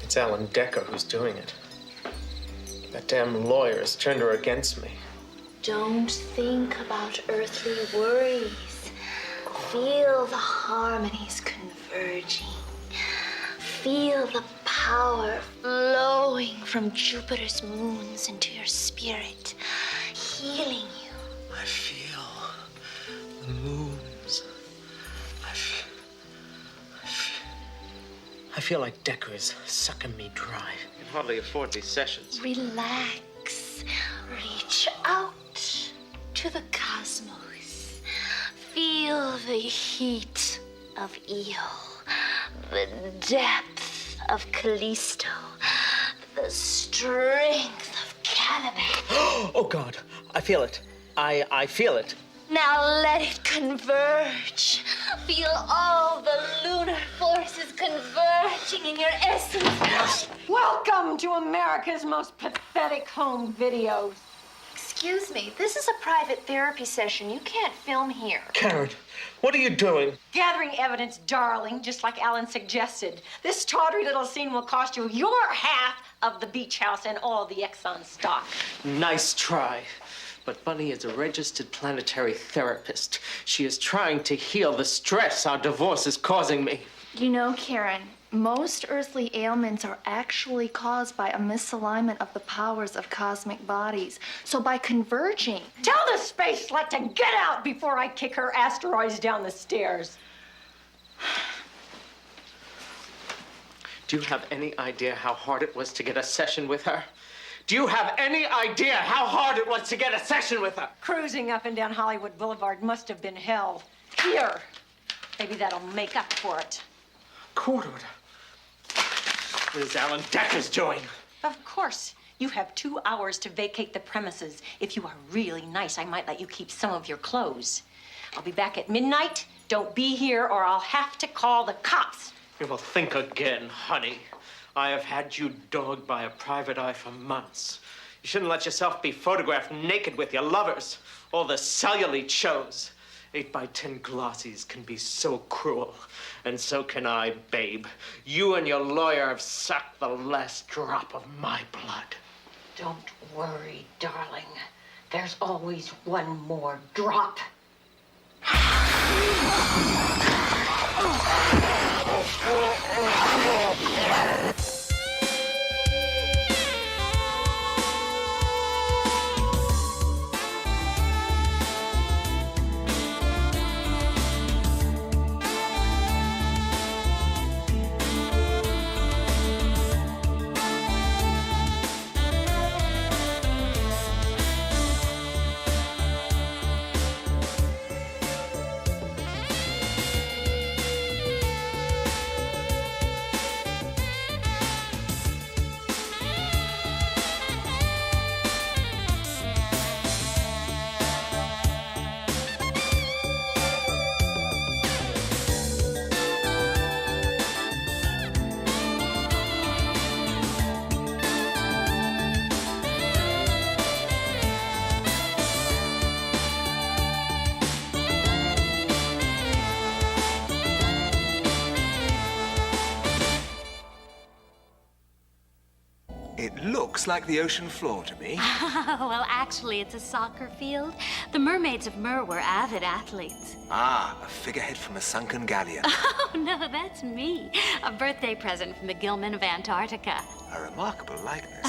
It's Alan Decker who's doing it. That damn lawyer has turned her against me. Don't think about earthly worries. Feel the harmonies converging. Feel the power flowing from Jupiter's moons into your spirit, healing you. I feel the moons. I feel like Decker is sucking me dry. I can hardly afford these sessions. Relax. Reach out to the cosmos. Feel the heat of Io, the depth of Callisto, the strength of Caliban. Oh, God. I feel it. I feel it. Now let it converge. Feel all the lunar forces converging in your essence. Welcome to America's most pathetic home videos. Excuse me, this is a private therapy session. You can't film here. Karen, what are you doing? Gathering evidence, darling, just like Alan suggested. This tawdry little scene will cost you your half of the beach house and all the Exxon stock. Nice try. But Bunny is a registered planetary therapist. She is trying to heal the stress our divorce is causing me. You know, Karen, most earthly ailments are actually caused by a misalignment of the powers of cosmic bodies. So by converging... Tell the space slut to get out before I kick her asteroids down the stairs. Do you have any idea how hard it was to get a session with her? Do you have any idea how hard it was to get a session with her? Cruising up and down Hollywood Boulevard must have been hell. Here. Maybe that'll make up for it. Court order. What is Alan Decker's doing? Of course. You have 2 hours to vacate the premises. If you are really nice, I might let you keep some of your clothes. I'll be back at midnight. Don't be here or I'll have to call the cops. You will think again, honey. I have had you dogged by a private eye for months. You shouldn't let yourself be photographed naked with your lovers. All the cellulite shows. 8x10 glossies can be so cruel. And so can I, babe. You and your lawyer have sucked the last drop of my blood. Don't worry, darling. There's always one more drop. It looks like the ocean floor to me. Well, actually, it's a soccer field. The Mermaids of Mer were avid athletes. Ah, a figurehead from a sunken galleon. Oh, no, that's me. A birthday present from the Gilman of Antarctica. A remarkable likeness.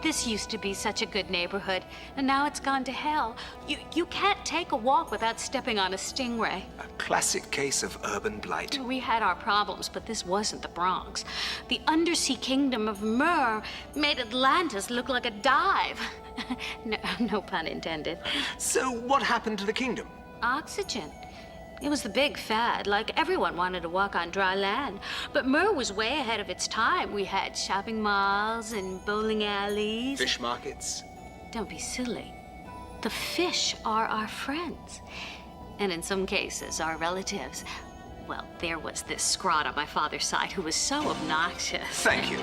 This used to be such a good neighborhood, and now it's gone to hell. You can't take a walk without stepping on a stingray. A classic case of urban blight. We had our problems, but this wasn't the Bronx. The undersea kingdom of Mer made Atlantis look like a dive. No pun intended. So what happened to the kingdom? Oxygen. It was the big fad, like everyone wanted to walk on dry land. But Mer was way ahead of its time. We had shopping malls and bowling alleys. Fish markets? Don't be silly. The fish are our friends. And in some cases, our relatives. Well, there was this scrot on my father's side who was so obnoxious. Thank you.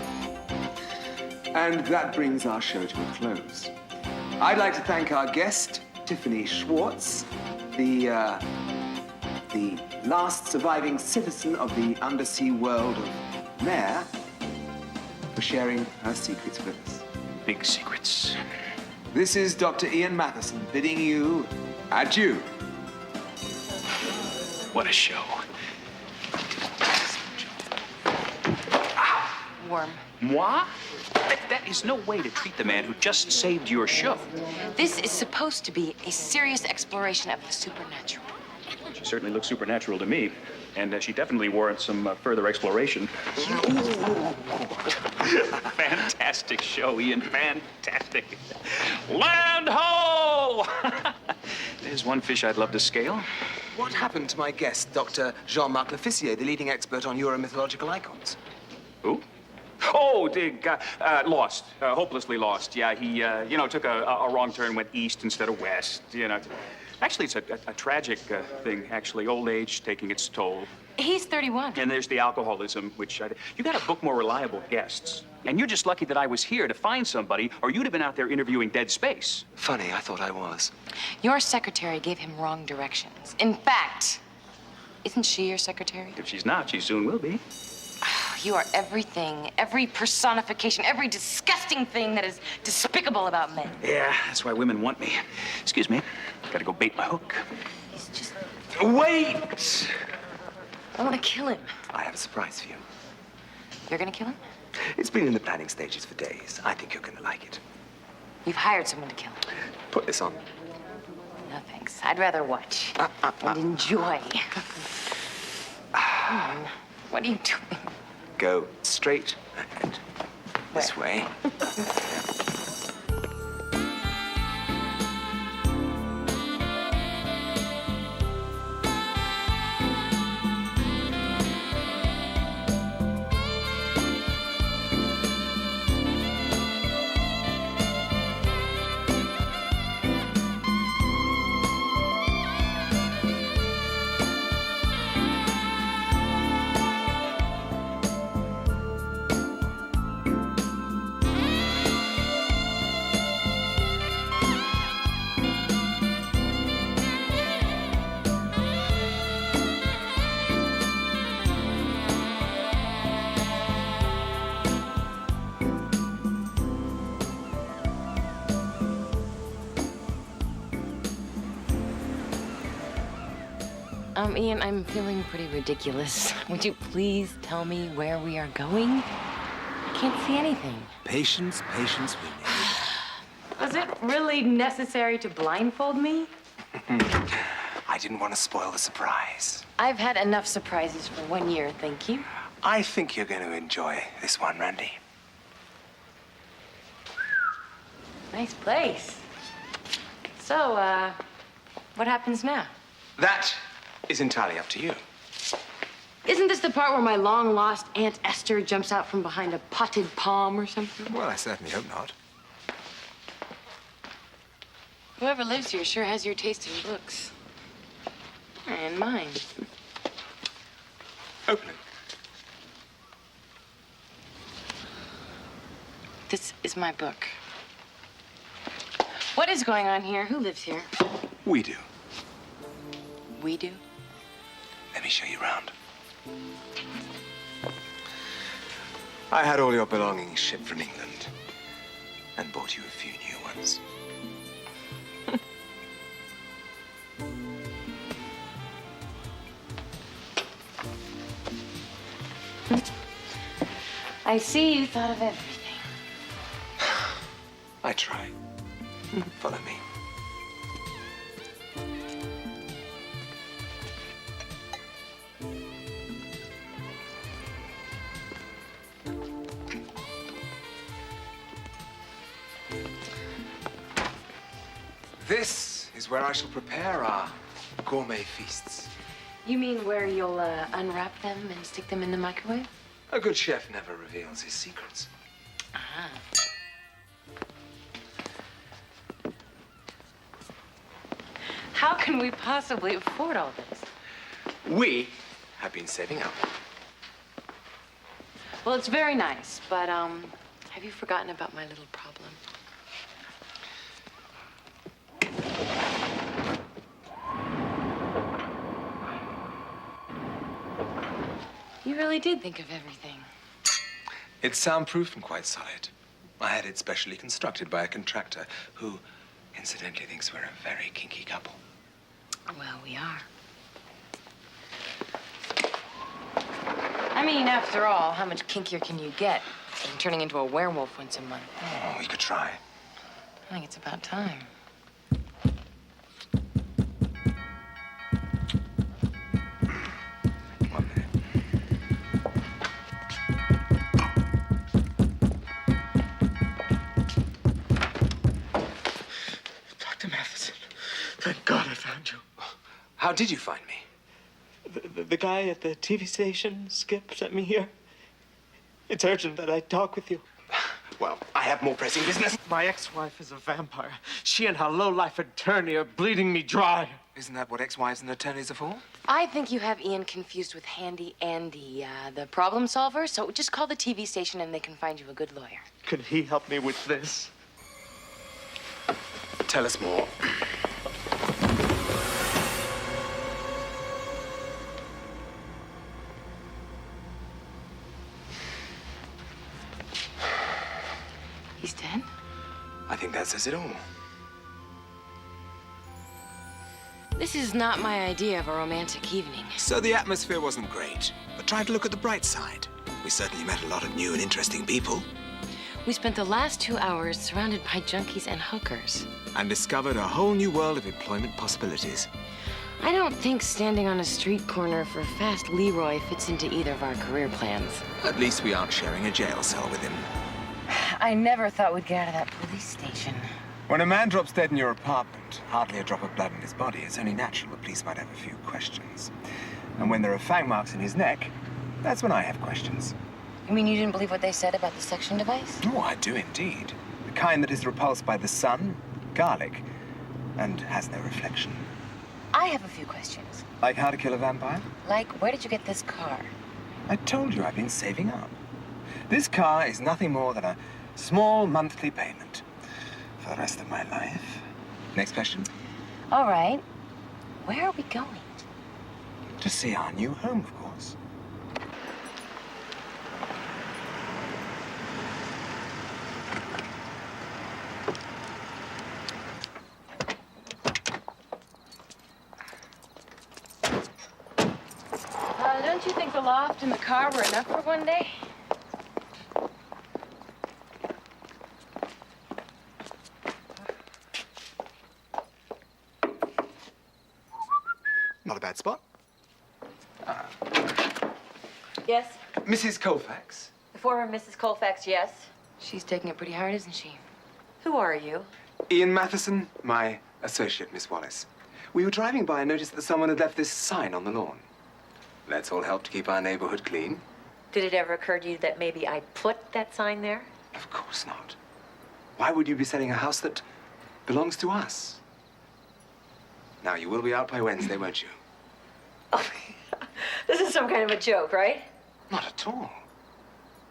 And that brings our show to a close. I'd like to thank our guest, Tiffany Schwartz, the last surviving citizen of the undersea world of Mer, sharing her secrets with us. Big secrets. This is Dr. Ian Matheson bidding you adieu. What a show. Worm. Moi? That is no way to treat the man who just saved your show. This is supposed to be a serious exploration of the supernatural. She certainly looks supernatural to me. And she definitely warrants some further exploration. Fantastic show, Ian. Fantastic. Land ho! There's one fish I'd love to scale. What happened to my guest, Dr. Jean-Marc Lefissier, the leading expert on Euro-mythological icons? Who? Oh, the guy, lost, hopelessly lost. Yeah, he, took a wrong turn, went east instead of west, Actually, it's a tragic thing, actually. Old age taking its toll. He's 31. And there's the alcoholism, which you gotta book more reliable guests. And you're just lucky that I was here to find somebody, or you'd have been out there interviewing dead space. Funny, I thought I was. Your secretary gave him wrong directions. In fact, isn't she your secretary? If she's not, she soon will be. You are everything, every personification, every disgusting thing that is despicable about men. Yeah, that's why women want me. Excuse me, gotta go bait my hook. He's just... Wait! I want to kill him. I have a surprise for you. You're gonna kill him? It's been in the planning stages for days. I think you're going to like it. You've hired someone to kill him. Put this on. No thanks. I'd rather watch and enjoy. What are you doing? Go straight and this way. Ian, I'm feeling pretty ridiculous. Would you please tell me where we are going? I can't see anything. Patience, patience, we need. Was it really necessary to blindfold me? I didn't want to spoil the surprise. I've had enough surprises for 1 year, thank you. I think you're going to enjoy this one, Randy. Nice place. So, what happens now? That is entirely up to you. Isn't this the part where my long-lost Aunt Esther jumps out from behind a potted palm or something? Well, I certainly hope not. Whoever lives here sure has your taste in books. And mine. Open it. This is my book. What is going on here? Who lives here? We do. We do? Let me show you around. I had all your belongings shipped from England and bought you a few new ones. I see you thought of everything. I try. Follow me. This is where I shall prepare our gourmet feasts. You mean where you'll unwrap them and stick them in the microwave? A good chef never reveals his secrets. How can we possibly afford all this? We have been saving up. Well, it's very nice, but have you forgotten about my little problem? You really did think of everything. It's soundproof and quite solid. I had it specially constructed by a contractor who, incidentally, thinks we're a very kinky couple. Well, we are. I mean, after all, how much kinkier can you get than turning into a werewolf once a month? Oh, we could try. I think it's about time. One minute. Dr. Matheson, thank God I found you. How did you find me? The guy at the TV station, Skip, sent me here. It's urgent that I talk with you. Well, I have more pressing business. My ex-wife is a vampire. She and her low-life attorney are bleeding me dry. Isn't that what ex-wives and attorneys are for? I think you have Ian confused with Handy Andy, the problem solver. So just call the TV station and they can find you a good lawyer. Could he help me with this? Tell us more. He's dead? I think that says it all. This is not my idea of a romantic evening. So the atmosphere wasn't great, but try to look at the bright side. We certainly met a lot of new and interesting people. We spent the last 2 hours surrounded by junkies and hookers. And discovered a whole new world of employment possibilities. I don't think standing on a street corner for Fast Leroy fits into either of our career plans. At least we aren't sharing a jail cell with him. I never thought we'd get out of that police station. When a man drops dead in your apartment, hardly a drop of blood in his body, it's only natural the police might have a few questions. And when there are fang marks in his neck, that's when I have questions. You mean you didn't believe what they said about the suction device? Oh, I do indeed. The kind that is repulsed by the sun, garlic, and has no reflection. I have a few questions. Like how to kill a vampire? Like, where did you get this car? I told you I've been saving up. This car is nothing more than a small monthly payment for the rest of my life. Next question. All right. Where are we going? To see our new home, of course. Don't you think the loft and the car were enough for one day? Not a bad spot. Yes? Mrs. Colfax. The former Mrs. Colfax, yes. She's taking it pretty hard, isn't she? Who are you? Ian Matheson, my associate, Miss Wallace. We were driving by and noticed that someone had left this sign on the lawn. Let's all help to keep our neighborhood clean. Did it ever occur to you that maybe I put that sign there? Of course not. Why would you be selling a house that belongs to us? Now, you will be out by Wednesday, won't you? Oh, this is some kind of a joke, right? Not at all.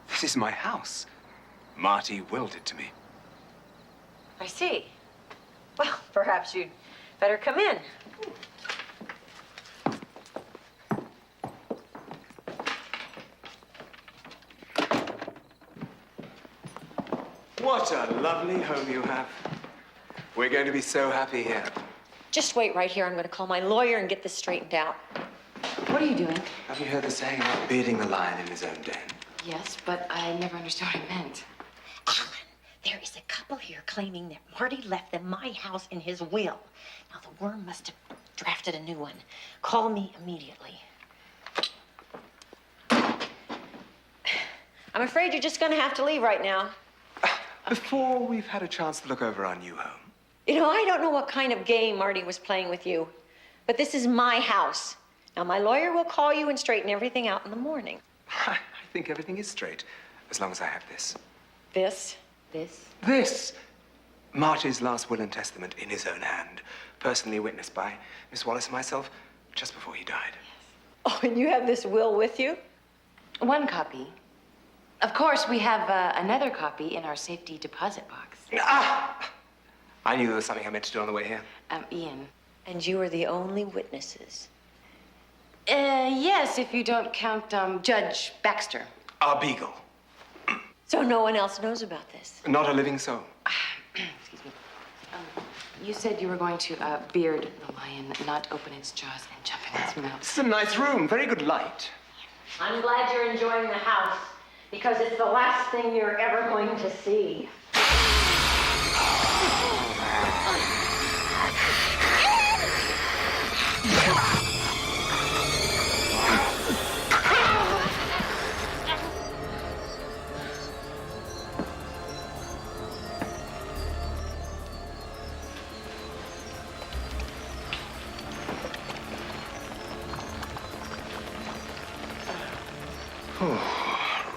This is my house. Marty willed it to me. I see. Well, perhaps you'd better come in. What a lovely home you have. We're going to be so happy here. Just wait right here. I'm going to call my lawyer and get this straightened out. What are you doing? Have you heard the saying about bearding the lion in his own den? Yes, but I never understood what it meant. Alan, there is a couple here claiming that Marty left them my house in his will. Now, the worm must have drafted a new one. Call me immediately. I'm afraid you're just going to have to leave right now. Before we've had a chance to look over our new home. You know, I don't know what kind of game Marty was playing with you, but this is my house. Now, my lawyer will call you and straighten everything out in the morning. I think everything is straight, as long as I have this. This? This! Marty's last will and testament in his own hand, personally witnessed by Miss Wallace and myself just before he died. Oh, and you have this will with you? One copy. Of course, we have another copy in our safety deposit box. Ah! I knew there was something I meant to do on the way here. Ian. And you are the only witnesses. Yes, if you don't count Judge Baxter. Our beagle. So no one else knows about this? Not a living soul. Excuse me. You said you were going to beard the lion, not open its jaws and jump in its mouth. This is a nice room, very good light. I'm glad you're enjoying the house, because it's the last thing you're ever going to see.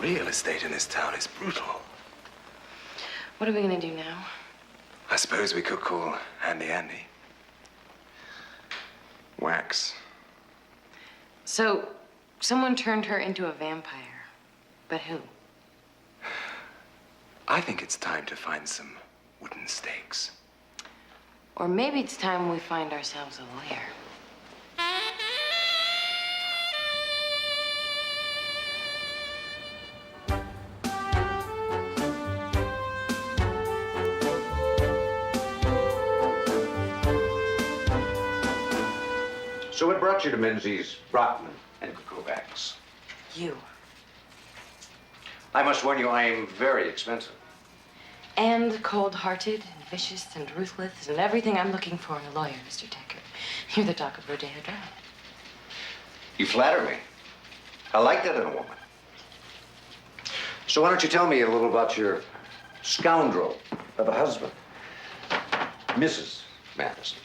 Real estate in this town is brutal. What are we gonna do now? I suppose we could call Handy Andy. Wax. So, someone turned her into a vampire. But who? I think it's time to find some wooden stakes. Or maybe it's time we find ourselves a lawyer. So what brought you to Menzies, Brockman, and Kovacs? You. I must warn you, I am very expensive. And cold-hearted, and vicious, and ruthless, and everything I'm looking for in a lawyer, Mr. Decker. You're the talk of Rodeo Drive. You flatter me. I like that in a woman. So why don't you tell me a little about your scoundrel of a husband, Mrs. Matheson?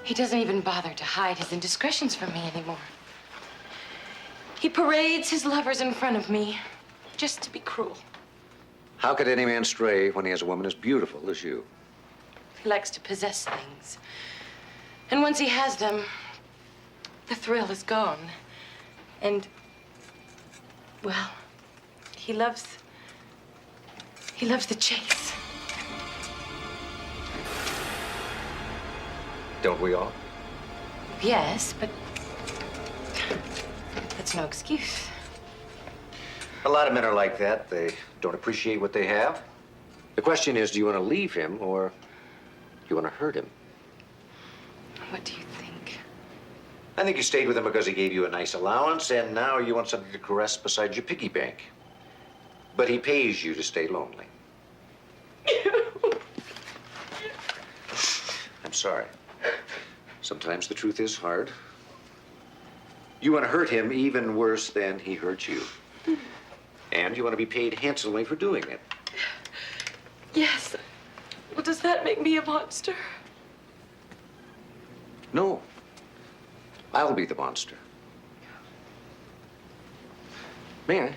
He doesn't even bother to hide his indiscretions from me anymore. He parades his lovers in front of me just to be cruel. How could any man stray when he has a woman as beautiful as you? He likes to possess things. And once he has them, the thrill is gone. And, well, he loves the chase. Don't we all? Yes, but that's no excuse. A lot of men are like that. They don't appreciate what they have. The question is, do you want to leave him or do you want to hurt him? What do you think? I think you stayed with him because he gave you a nice allowance, and now you want something to caress beside your piggy bank. But he pays you to stay lonely. I'm sorry. Sometimes the truth is hard. You want to hurt him even worse than he hurt you. And you want to be paid handsomely for doing it. Yes. Well, does that make me a monster? No. I'll be the monster. May I?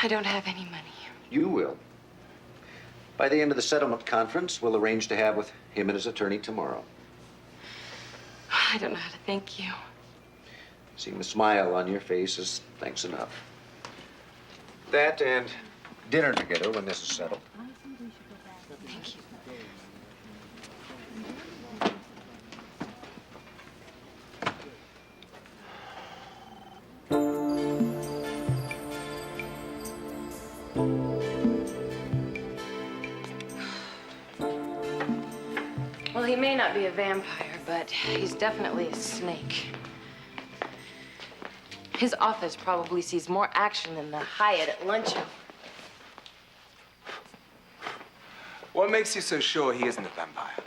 I don't have any money. You will. By the end of the settlement conference, we'll arrange to have with him and his attorney tomorrow. I don't know how to thank you. Seeing the smile on your face is thanks enough. That and dinner together when this is settled. Thank you. Well, he may not be a vampire, but he's definitely a snake. His office probably sees more action than the Hyatt at luncheon. What makes you so sure he isn't a vampire?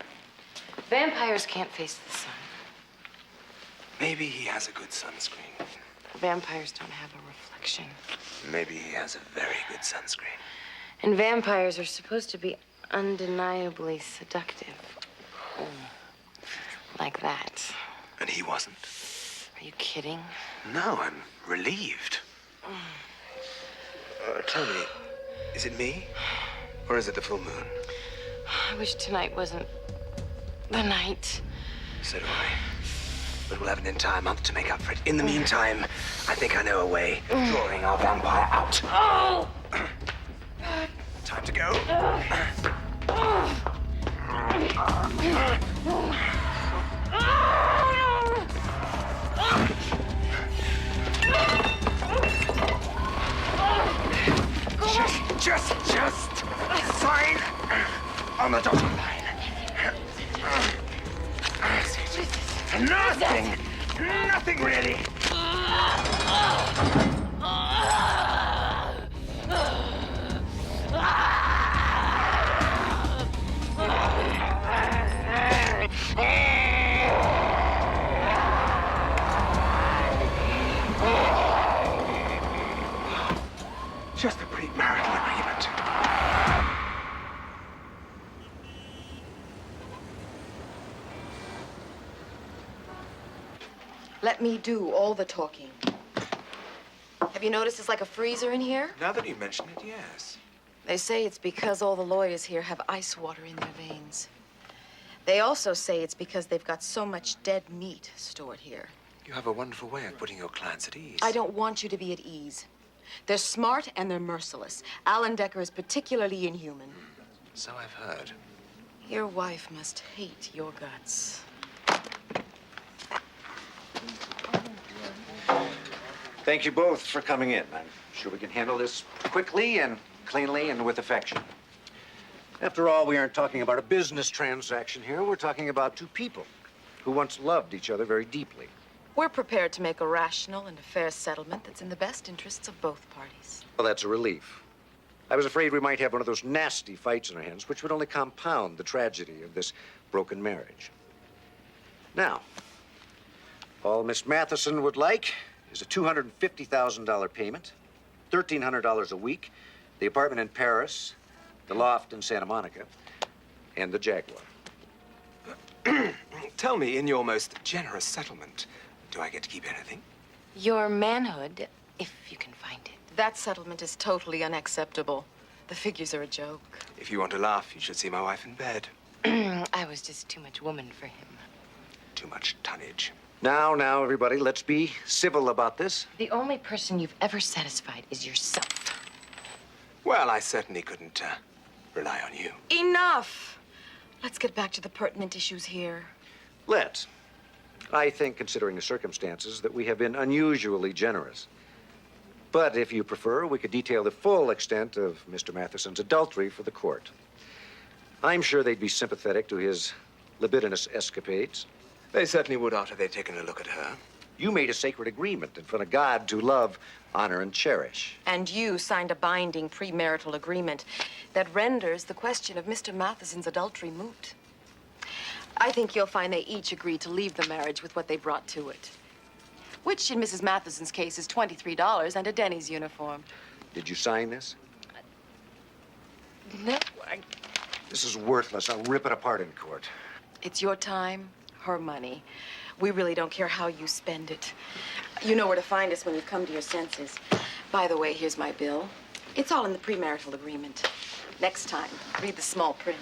Vampires can't face the sun. Maybe he has a good sunscreen. Vampires don't have a reflection. Maybe he has a very good sunscreen. And vampires are supposed to be undeniably seductive. Like that. And he wasn't. Are you kidding? No, I'm relieved. Tell me, Is it me? Or is it the full moon? I wish tonight wasn't the night. So do I. But we'll have an entire month to make up for it. In the meantime, I think I know a way of drawing our vampire out. Oh! Time to go. Just sign on the dotted line. That's it. Nothing really. Just a premarital agreement. Let me do all the talking. Have you noticed it's like a freezer in here? Now that you mention it, yes. They say it's because all the lawyers here have ice water in their veins. They also say it's because they've got so much dead meat stored here. You have a wonderful way of putting your clients at ease. I don't want you to be at ease. They're smart and they're merciless. Alan Decker is particularly inhuman. So I've heard. Your wife must hate your guts. Thank you both for coming in. I'm sure we can handle this quickly and cleanly and with affection. After all, we aren't talking about a business transaction here. We're talking about two people who once loved each other very deeply. We're prepared to make a rational and a fair settlement that's in the best interests of both parties. Well, that's a relief. I was afraid we might have one of those nasty fights in our hands, which would only compound the tragedy of this broken marriage. Now, all Miss Matheson would like is a $250,000 payment, $1,300 a week, the apartment in Paris, the loft in Santa Monica, and the Jaguar. Tell me, in your most generous settlement, do I get to keep anything? Your manhood, if you can find it. That settlement is totally unacceptable. The figures are a joke. If you want to laugh, you should see my wife in bed. I was just too much woman for him. Too much tonnage. Now, everybody, let's be civil about this. The only person you've ever satisfied is yourself. Well, I certainly couldn't rely on you. Enough! Let's get back to the pertinent issues here. Let's. I think, considering the circumstances, that we have been unusually generous. But if you prefer, we could detail the full extent of Mr. Matheson's adultery for the court. I'm sure they'd be sympathetic to his libidinous escapades. They certainly would after they'd taken a look at her. You made a sacred agreement in front of God to love, honor, and cherish. And you signed a binding premarital agreement that renders the question of Mr. Matheson's adultery moot. I think you'll find they each agreed to leave the marriage with what they brought to it. Which, in Mrs. Matheson's case, is $23 and a Denny's uniform. Did you sign this? No, This is worthless. I'll rip it apart in court. it's your time, her money. We really don't care how you spend it. You know where to find us when you've come to your senses. By the way, here's my bill. It's all in the premarital agreement. Next time, read the small print.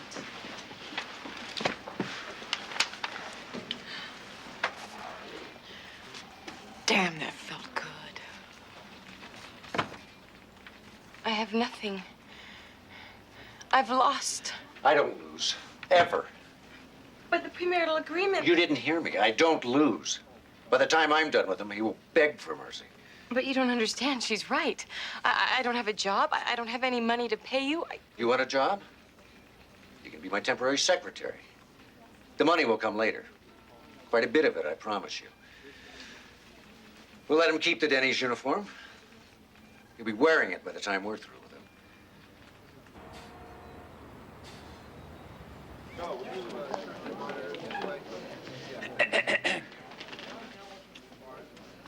Damn, that felt good. I have nothing. I've lost. I don't lose. Ever. But the premarital agreement... You didn't hear me. I don't lose. By the time I'm done with him, he will beg for mercy. But you don't understand. She's right. I don't have a job. I don't have any money to pay you. You want a job? You can be my temporary secretary. The money will come later. Quite a bit of it, I promise you. We'll let him keep the Denny's uniform. He'll be wearing it by the time we're through with him.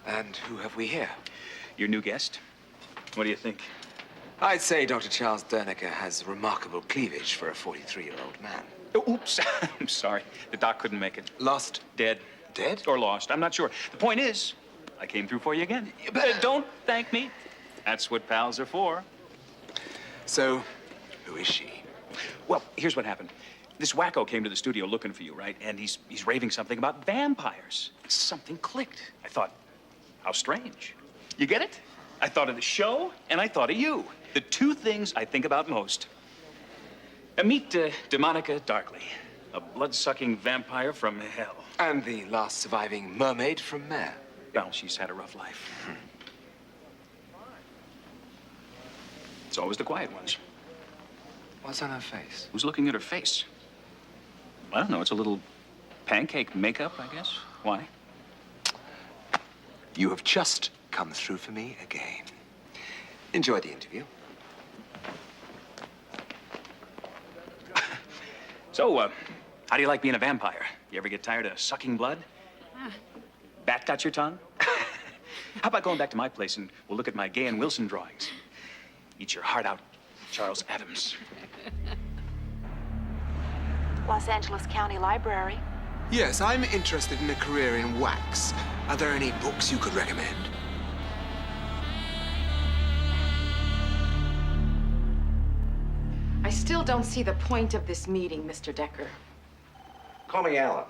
And who have we here? Your new guest? What do you think? I'd say Dr. Charles Dernicker has remarkable cleavage for a 43-year-old man. Oh, oops. I'm sorry. The doc couldn't make it. Lost? Dead. Dead? Or lost. I'm not sure. The point is, I came through for you again. But don't thank me. That's what pals are for. So, who is she? Well, here's what happened. This wacko came to the studio looking for you, right? And he's raving something about vampires. Something clicked. I thought, how strange. You get it? I thought of the show, and I thought of you. The two things I think about most. Meet Demonica Darkly, a blood-sucking vampire from hell. And the last surviving mermaid from Mare. Well, she's had a rough life. It's always the quiet ones. What's on her face? Who's looking at her face? I don't know. It's a little pancake makeup, I guess. Why? You have just come through for me again. Enjoy the interview. So, how do you like being a vampire? You ever get tired of sucking blood? Bat got your tongue? How about going back to my place and we'll look at my Gay and Wilson drawings? Eat your heart out, Charles Adams. Los Angeles County Library. Yes, I'm interested in a career in wax. Are there any books you could recommend? I still don't see the point of this meeting, Mr. Decker. Call me Alan.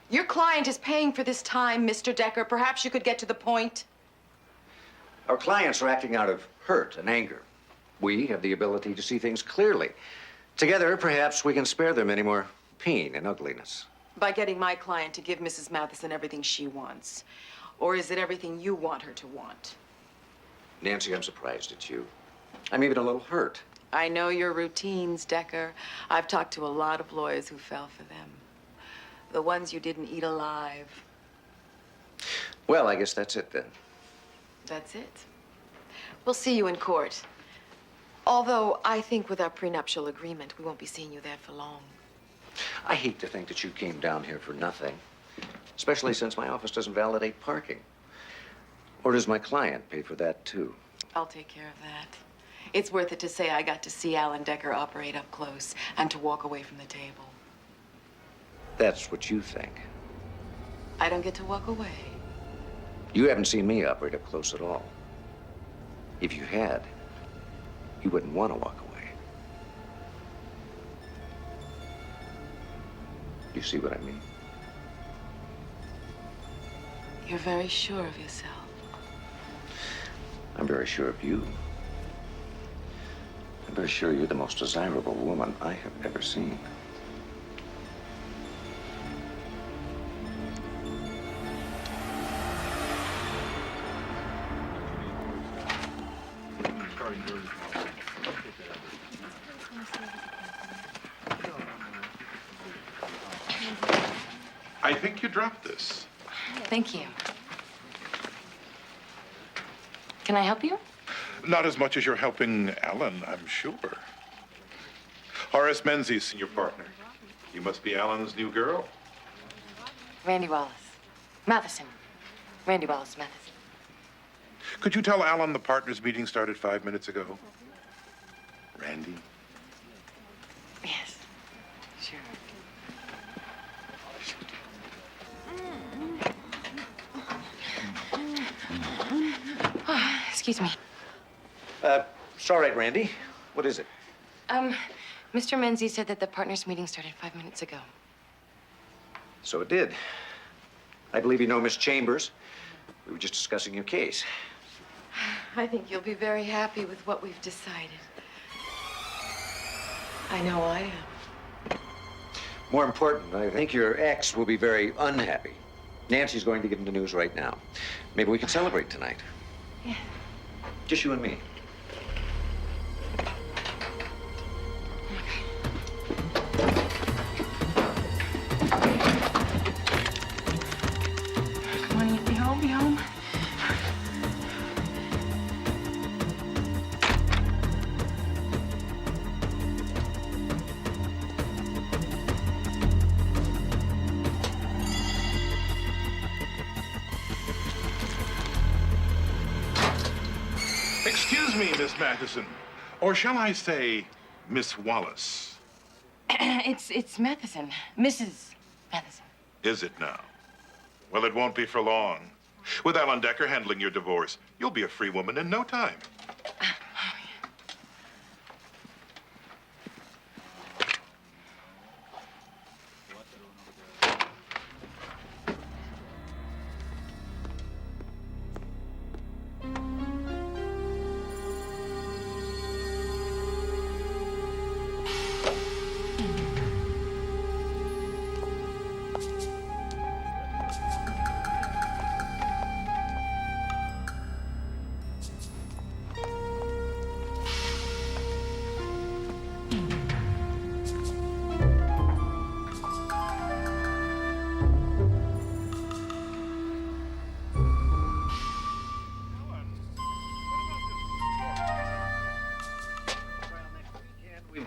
Your client is paying for this time, Mr. Decker. Perhaps you could get to the point. Our clients are acting out of hurt and anger. We have the ability to see things clearly. Together, perhaps we can spare them any more pain and ugliness. By getting my client to give Mrs. Matheson everything she wants. Or is it everything you want her to want? Nancy, I'm surprised at you. I'm even a little hurt. I know your routines, Decker. I've talked to a lot of lawyers who fell for them. The ones you didn't eat alive. Well, I guess that's it then. That's it. We'll see you in court. Although I think with our prenuptial agreement, we won't be seeing you there for long. I hate to think that you came down here for nothing, especially since my office doesn't validate parking. Or does my client pay for that, too? I'll take care of that. It's worth it to say I got to see Alan Decker operate up close and to walk away from the table. That's what you think. I don't get to walk away. You haven't seen me operate up close at all. If you had, you wouldn't want to walk away. You see what I mean? You're very sure of yourself. I'm very sure of you. I'm very sure you're the most desirable woman I have ever seen. I think you dropped this. Thank you. Can I help you? Not as much as you're helping Alan, I'm sure. Horace Menzies, your partner. You must be Alan's new girl. Randy Wallace. Matheson. Randy Wallace Matheson. Could you tell Alan the partners' meeting started 5 minutes ago? Randy? Yes. Sure. Oh, excuse me. It's all right, Randy. What is it? Mr. Menzies said that the partners' meeting started 5 minutes ago. So it did. I believe you know Miss Chambers. We were just discussing your case. I think you'll be very happy with what we've decided. I know I am. More important, I think your ex will be very unhappy. Nancy's going to give him the news right now. Maybe we can celebrate tonight. Yeah. Just you and me. Come on, be home, be home. Excuse me, Miss Matheson. Or shall I say, Miss Wallace? It's Matheson. Mrs. Matheson. Is it now? Well, it won't be for long. With Alan Decker handling your divorce, you'll be a free woman in no time.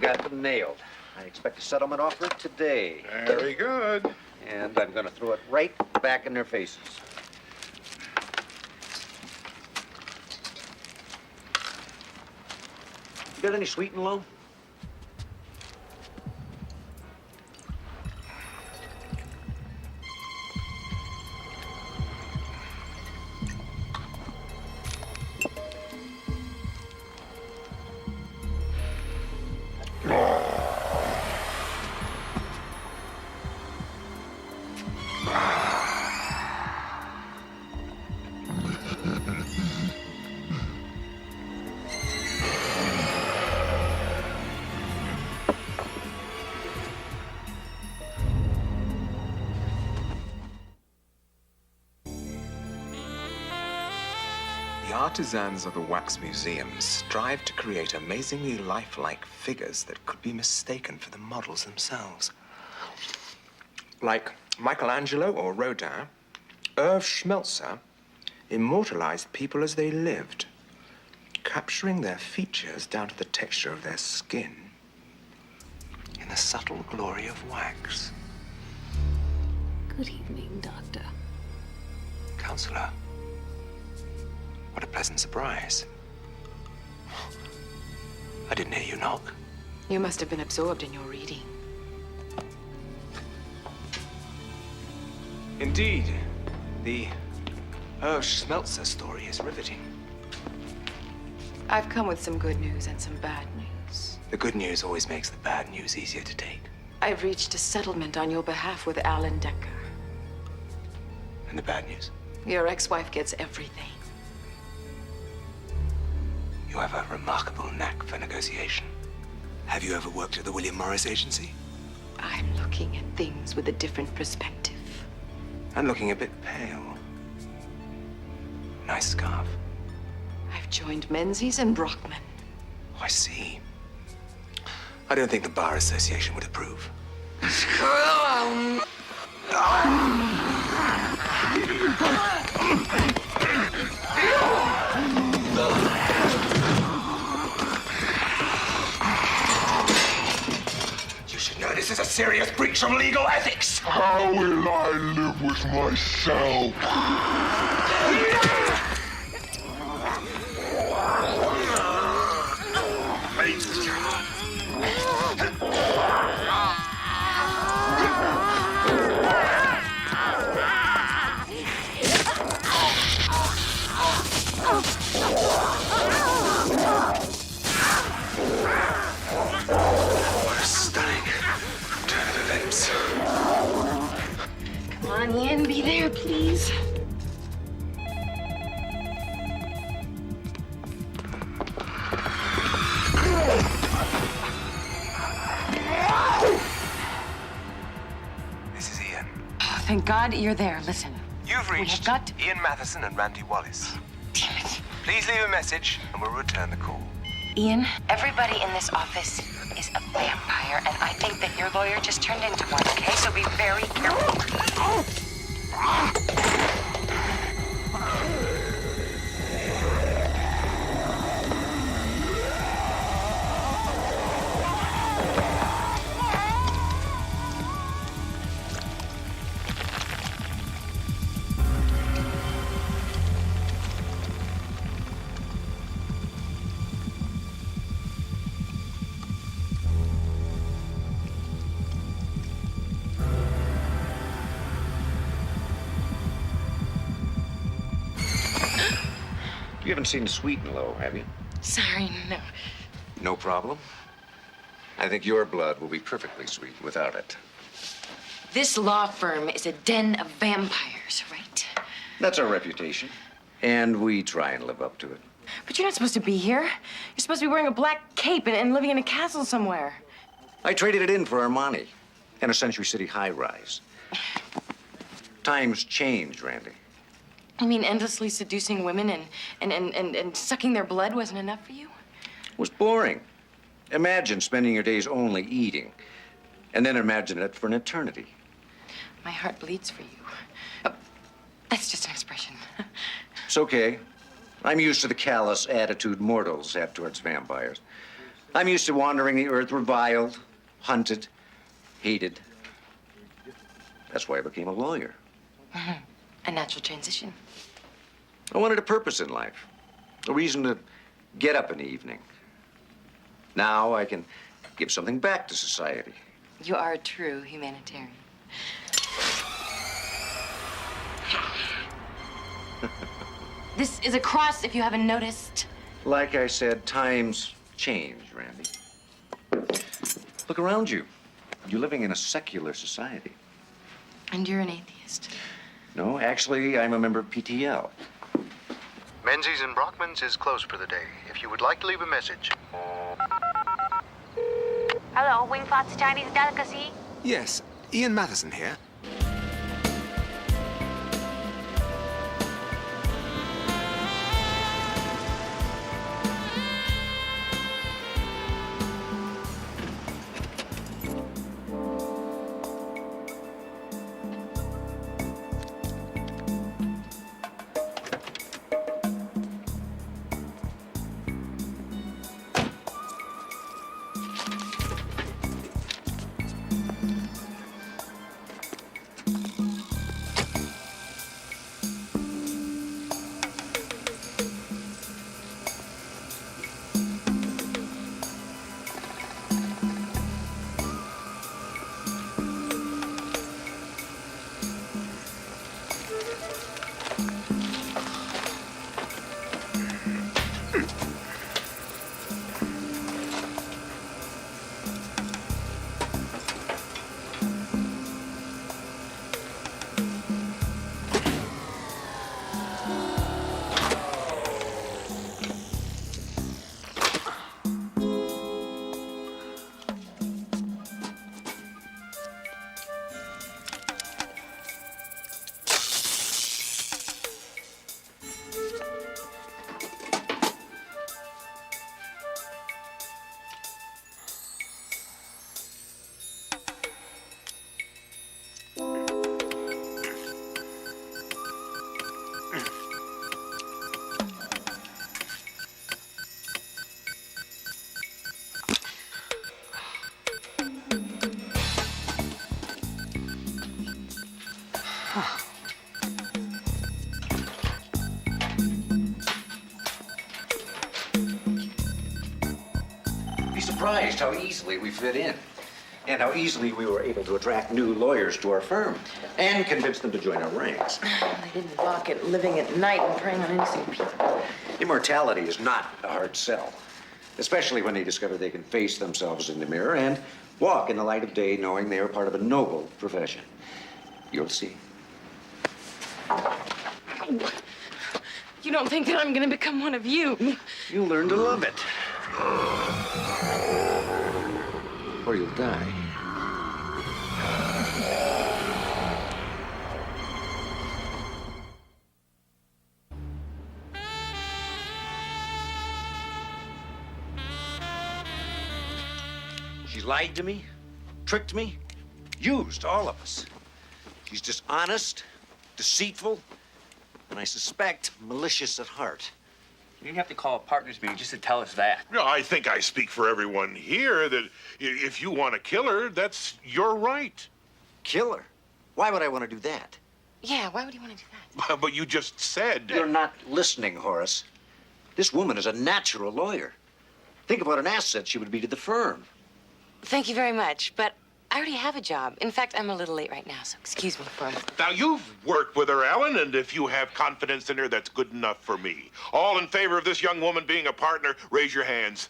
got them nailed. I expect a settlement offer today. Very good. And I'm going to throw it right back in their faces. You got any sweet and low? The artisans of the wax museums strive to create amazingly lifelike figures that could be mistaken for the models themselves. Like Michelangelo or Rodin, Irv Schmelzer immortalized people as they lived, capturing their features down to the texture of their skin in the subtle glory of wax. Good evening, Doctor. Counselor, what a pleasant surprise. I didn't hear you knock. You must have been absorbed in your reading. Indeed, the Irv Schmelzer story is riveting. I've come with some good news and some bad news. The good news always makes the bad news easier to take. I've reached a settlement on your behalf with Alan Decker. And the bad news? Your ex-wife gets everything. You have a remarkable knack for negotiation. Have you ever worked at the William Morris Agency? I'm looking at things with a different perspective. I'm looking a bit pale. Nice scarf. I've joined Menzies and Brockman. Oh, I see. I don't think the Bar Association would approve. You should know this is a serious breach of legal ethics. How will I live with myself? What a stunning turn of events. Come on, Ian, be there, please. This is Ian. Oh, thank God you're there. Listen. You've reached Ian Matheson and Randy Wallace. Damn it. Please leave a message and we'll return the call. Ian? Everybody in this office is a vampire, and I think that your lawyer just turned into one, okay? So be very careful. You haven't seen Sweet and Low, have you? Sorry, no. No problem. I think your blood will be perfectly sweet without it. This law firm is a den of vampires, right? That's our reputation. And we try and live up to it. But you're not supposed to be here. You're supposed to be wearing a black cape and living in a castle somewhere. I traded it in for Armani and a Century City high-rise. Times change, Randy. You mean endlessly seducing women and sucking their blood wasn't enough for you? It was boring. Imagine spending your days only eating, and then imagine it for an eternity. My heart bleeds for you. Oh, that's just an expression. It's okay. I'm used to the callous attitude mortals have towards vampires. I'm used to wandering the earth reviled, hunted, hated. That's why I became a lawyer. A natural transition. I wanted a purpose in life, a reason to get up in the evening. Now I can give something back to society. You are a true humanitarian. This is a cross, if you haven't noticed. Like I said, times change, Randy. Look around you. You're living in a secular society. And you're an atheist. No, actually, I'm a member of PTL. Menzies and Brockman's is closed for the day. If you would like to leave a message. Hello, Wingfat's Chinese delicacy. Yes, Ian Matheson here. Be surprised how easily we fit in, and how easily we were able to attract new lawyers to our firm and convince them to join our ranks. They didn't balk at living at night and preying on innocent people. Immortality is not a hard sell, especially when they discover they can face themselves in the mirror and walk in the light of day knowing they are part of a noble profession. You'll see. You don't think that I'm gonna become one of you? You'll learn to love it. Or you'll die. She lied to me, tricked me, used all of us. She's dishonest, deceitful, and I suspect malicious at heart. You didn't have to call a partners meeting just to tell us that. No, I think I speak for everyone here that if you want to kill her, that's your right. Kill her? Why would I want to do that? Yeah, why would you want to do that? But you just said... You're not listening, Horace. This woman is a natural lawyer. Think of what an asset she would be to the firm. Thank you very much, but I already have a job. In fact, I'm a little late right now, so excuse me for a moment. Now, you've worked with her, Alan, and if you have confidence in her, that's good enough for me. All in favor of this young woman being a partner, raise your hands.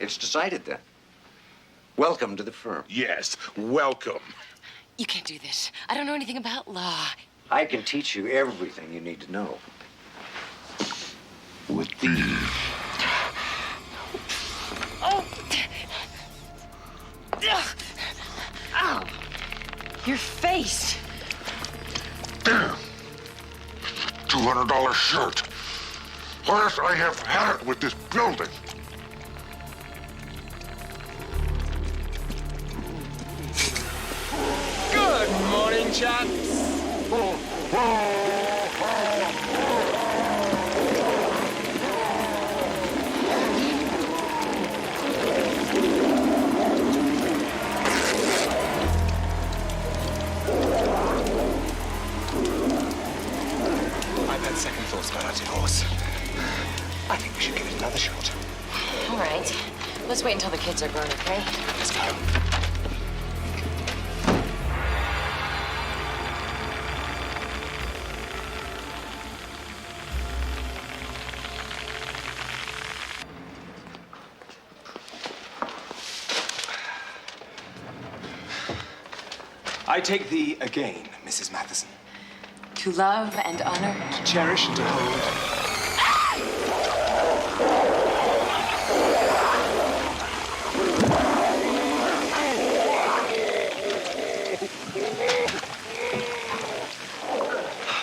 It's decided then. Welcome to the firm. Yes, welcome. You can't do this. I don't know anything about law. I can teach you everything you need to know. With these. Oh! Ugh. Ow! Your face! Damn! $200 shirt. Horace, I have had it with this building. Good morning, chaps. should give it another shot. All right. Let's wait until the kids are grown, okay? Let's go. I take thee again, Mrs. Matheson. To love and honor. To cherish and to hold.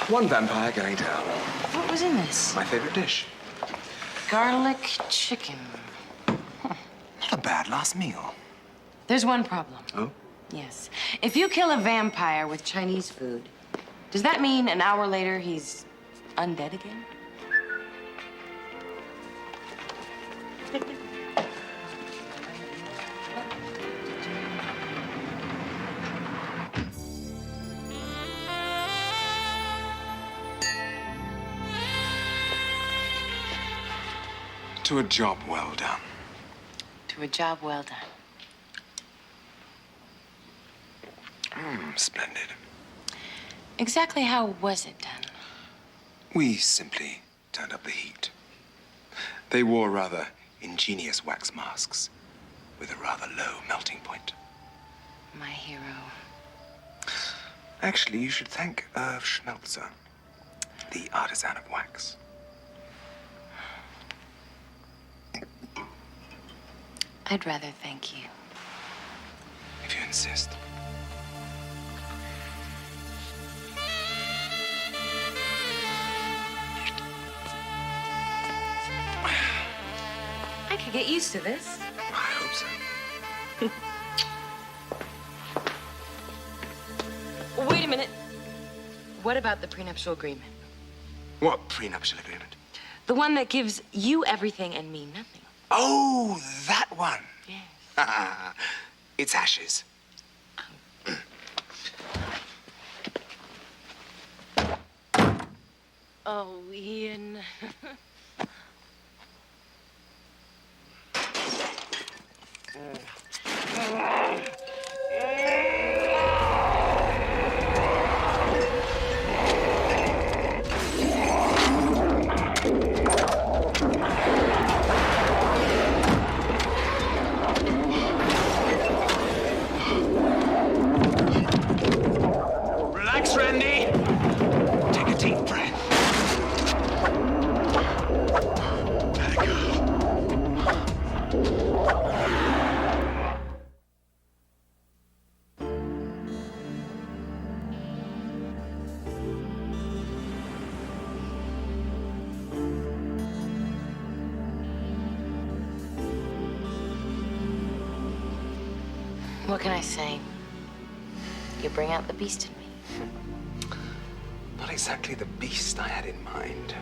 One vampire going down. What was in this? My favorite dish. Garlic chicken. Not a bad last meal. There's one problem. Oh? Yes. If you kill a vampire with Chinese food, does that mean an hour later he's undead again? To a job well done. To a job well done. Splendid. Exactly how was it done? We simply turned up the heat. They wore rather ingenious wax masks with a rather low melting point. My hero. Actually, you should thank Irv Schmelzer, the artisan of wax. I'd rather thank you. If you insist. I could get used to this. I hope so. Wait a minute. What about the prenuptial agreement? What prenuptial agreement? The one that gives you everything and me nothing. Oh, that one. Yes. It's ashes. Oh, Ian. Relax, Randy. Take a deep breath. Let it go. What can I say? You bring out the beast in me. Not exactly the beast I had in mind.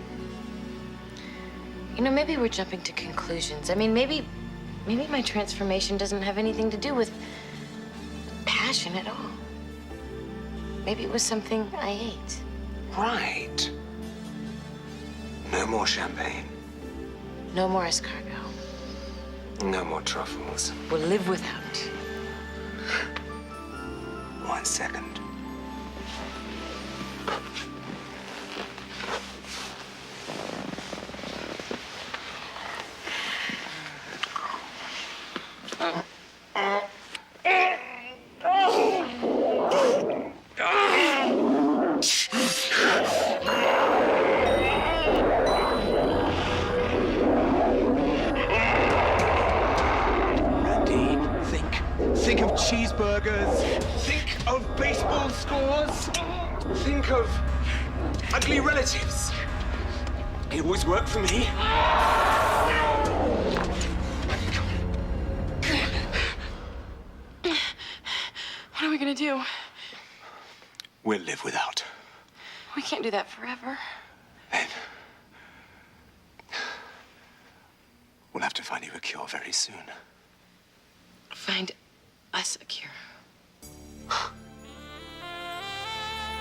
You know, maybe we're jumping to conclusions. I mean, maybe my transformation doesn't have anything to do with passion at all. Maybe it was something I ate. Right. No more champagne. No more escargot. No more truffles. We'll live without. 1 second. Think of cheeseburgers. Think of baseball scores. Think of ugly relatives. It always worked for me. What are we gonna do? We'll live without. We can't do that forever. Then we'll have to find you a cure very soon. Find us a cure.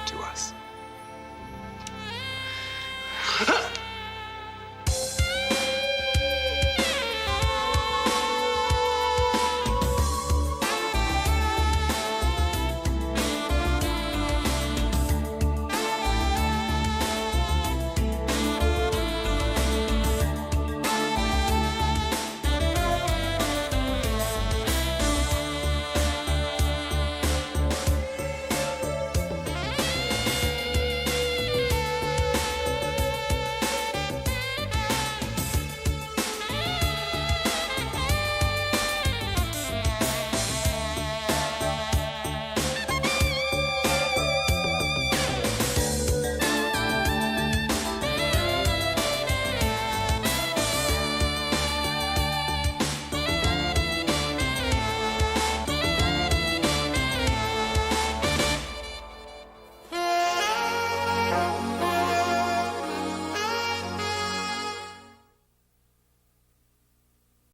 To us.